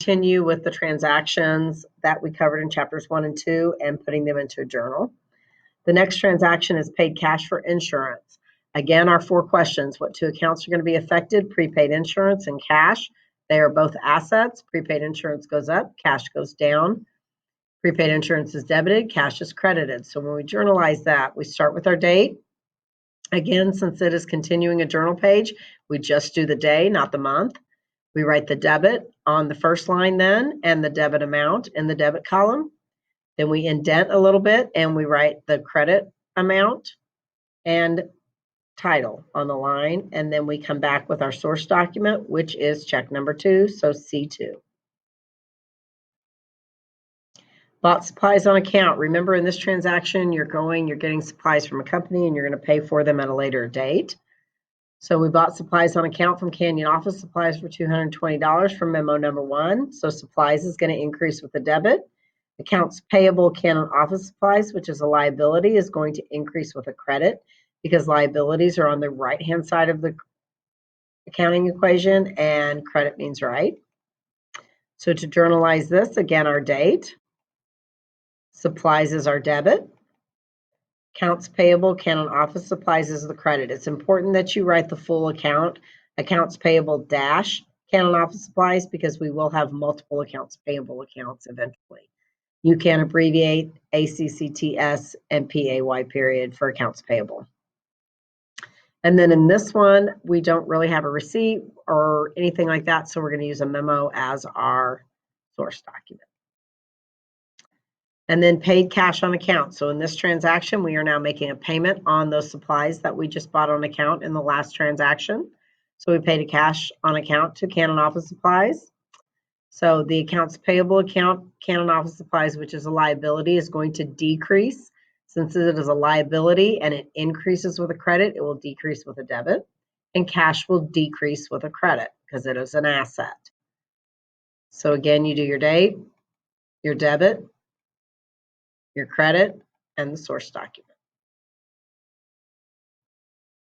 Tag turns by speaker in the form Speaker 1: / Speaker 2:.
Speaker 1: continue with the transactions that we covered in chapters 1 and 2 and putting them into a journal. The next transaction is paid cash for insurance. Again, our 4 questions: what 2 accounts are going to be affected? Prepaid insurance and cash. They are both assets. Prepaid insurance goes up, cash goes down. Prepaid insurance is debited, cash is credited. So when we journalize that, we start with our date. Again, since it is continuing a journal page, we just do the day, not the month. We write the debit on the first line then, and the debit amount in the debit column. Then we indent a little bit and we write the credit amount and title on the line. And then we come back with our source document, which is check number 2, so C2. Bought supplies on account. Remember, in this transaction, you're getting supplies from a company and you're going to pay for them at a later date. So we bought supplies on account from Canyon Office Supplies for $220 from memo number 1. So supplies is going to increase with the debit. Accounts payable Canyon Office Supplies, which is a liability, is going to increase with a credit because liabilities are on the right-hand side of the accounting equation and credit means right. So to journalize this, again, our date. Supplies is our debit. Accounts payable, Canyon Office Supplies is the credit. It's important that you write the full account, accounts payable dash Canyon Office Supplies, because we will have multiple accounts payable accounts eventually. You can abbreviate ACCTS and PAY period for accounts payable. And then in this one, we don't really have a receipt or anything like that, so we're going to use a memo as our source document. And then paid cash on account. So in this transaction, we are now making a payment on those supplies that we just bought on account in the last transaction. So we paid a cash on account to Canyon Office Supplies. So the accounts payable account, Canyon Office Supplies, which is a liability, is going to decrease. Since it is a liability and it increases with a credit, it will decrease with a debit. And cash will decrease with a credit because it is an asset. So again, you do your date, your debit, your credit, and the source document.